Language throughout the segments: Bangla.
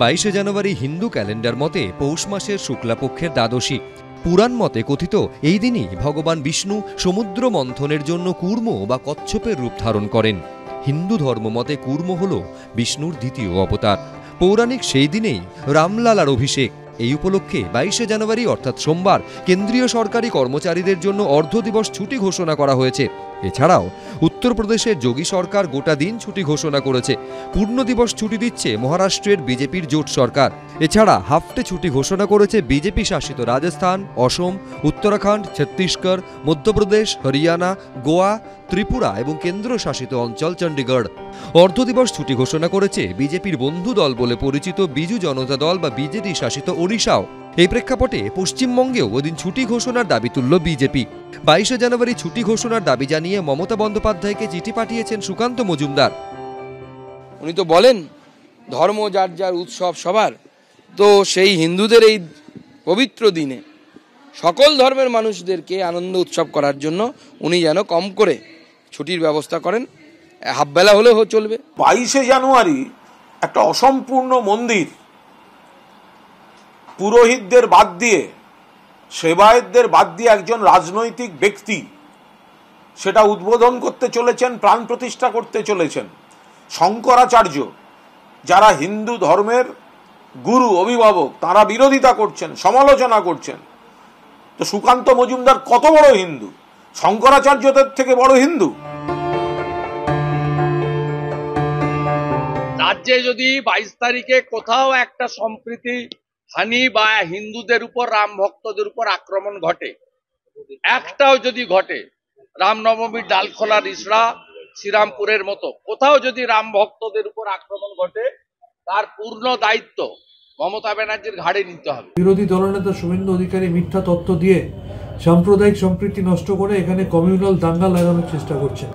22শে জানুয়ারি হিন্দু ক্যালেন্ডার মতে পৌষ মাসের শুক্লাপক্ষের দ্বাদশী। পুরাণ মতে কথিত এই দিনই ভগবান বিষ্ণু সমুদ্র মন্থনের জন্য কূর্ম বা কচ্ছপের রূপ ধারণ করেন। হিন্দু ধর্ম মতে কূর্ম হল বিষ্ণুর দ্বিতীয় অবতার। পৌরাণিক সেই দিনেই রামলালার অভিষেক। এই উপলক্ষে 22শে জানুয়ারি অর্থাৎ সোমবার কেন্দ্রীয় সরকারি কর্মচারীদের জন্য অর্ধ দিবস ছুটি ঘোষণা করা হয়েছে। এছাড়াও উত্তরপ্রদেশের যোগী সরকার গোটা দিন ছুটি ঘোষণা করেছে। পূর্ণ দিবস ছুটি দিচ্ছে মহারাষ্ট্রের বিজেপির জোট সরকার। এছাড়া হাফটে ছুটি ঘোষণা করেছে বিজেপি শাসিত রাজস্থান, অসম, উত্তরাখণ্ড, ছত্তিশগড়, মধ্যপ্রদেশ, হরিয়ানা, গোয়া, ত্রিপুরা এবং কেন্দ্র শাসিত অঞ্চল চণ্ডীগড়। অর্ধ দিবস ছুটি ঘোষণা করেছে বিজেপির বন্ধু দল বলে পরিচিত বিজু জনতা দল বা বিজেডি শাসিত ওড়িশাও। এই প্রেক্ষাপটে পশ্চিমবঙ্গেও ওদিন ছুটি ঘোষণার দাবি তুলল বিজেপি। 22শে জানুয়ারি ছুটি ঘোষণার দাবি জানিয়ে মমতা বন্দ্যোপাধ্যায়কে চিঠি পাঠিয়েছেন সুকান্ত মজুমদার। উনি তো বলেন ধর্ম যার যার উৎসব সবার, তো সেই হিন্দুদের এই পবিত্র দিনে সকল ধর্মের মানুষদেরকে আনন্দ উৎসব করার জন্য উনি যেন কম করে ছুটির ব্যবস্থা করেন, হাফবেলা হলেও চলবে। 22শে জানুয়ারি একটা অসম্পূর্ণ মন্দির পুরোহিতদের বাদ দিয়ে, সেবায়েতদের বাদ দিয়ে একজন রাজনৈতিক ব্যক্তি সেটা উদ্বোধন করতে চলেছেন, প্রাণ প্রতিষ্ঠা করতে চলেছেন। শঙ্করাচার্য যারা হিন্দু ধর্মের গুরু অভিভাবক, তারা বিরোধিতা করছেন, সমালোচনা করছেন। তো সুকান্ত মজুমদার কত বড় হিন্দু? শঙ্করাচার্যদের থেকে বড় হিন্দু? রাজ্যে যদি 22 তারিখে কোথাও একটা সম্প্রীতি হানি বা হিন্দুদের উপর, রাম ভক্তদের উপর আক্রমণ ঘটে, একটাও যদি ঘটে, রামনবমীর ডালখোলা, রিসড়া, শ্রীরামপুরের মতো কোথাও যদি রাম ভক্তদের উপর আক্রমণ ঘটে, তার পূর্ণ দায়িত্ব মমতা ব্যানার্জির ঘাড়ে নিতে হবে। বিরোধী দলনেতা শুভেন্দু অধিকারী মিথ্যা তথ্য দিয়ে সাম্প্রদায়িক সম্প্রীতি নষ্ট করে এখানে কমিউনাল দাঙ্গা লাগানোর চেষ্টা করছেন।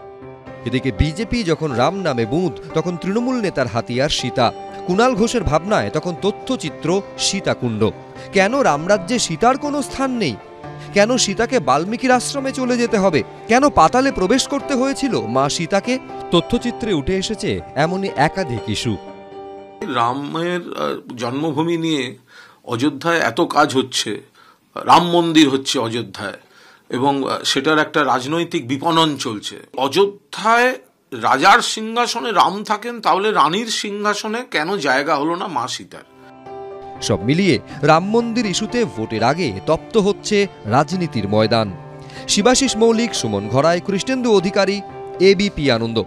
এদিকে বিজেপি যখন রাম নামে বুঁদ, তখন তৃণমূল নেতার হাতিয়ার সীতা। কুণাল ঘোষের ভাবনায় তখন তথ্যচিত্র সীতাকুণ্ড। কেন রামরাজ্যে সীতার কোনো স্থান নেই? কেন সীতাকে বাল্মীকির আশ্রমে চলে যেতে হবে? কেন পাতালে প্রবেশ করতে হয়েছিল মা সীতাকে? তথ্যচিত্রে উঠে এসেছে এমনই একাধিক ইস্যু। রামের জন্মভূমি নিয়ে অযোধ্যায় এত কাজ হচ্ছে, রাম মন্দির হচ্ছে অযোধ্যায়, এবং সেটার একটা রাজনৈতিক বিপণন চলছে। অযোধ্যায় রাজার সিংহাসনে রাম থাকেন, তাহলে রানীর সিংহাসনে কেন জায়গা হলো না মা সীতার? সব মিলিয়ে রাম মন্দির ইস্যুতে ভোটের আগে তপ্ত হচ্ছে রাজনীতির ময়দান। শিবাশিস মৌলিক, সুমন ঘরাই, কৃষ্ণেন্দু অধিকারী, এবিপি আনন্দ।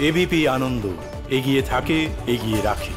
এবিপি আনন্দ, এগিয়ে থাকে, এগিয়ে রাখে।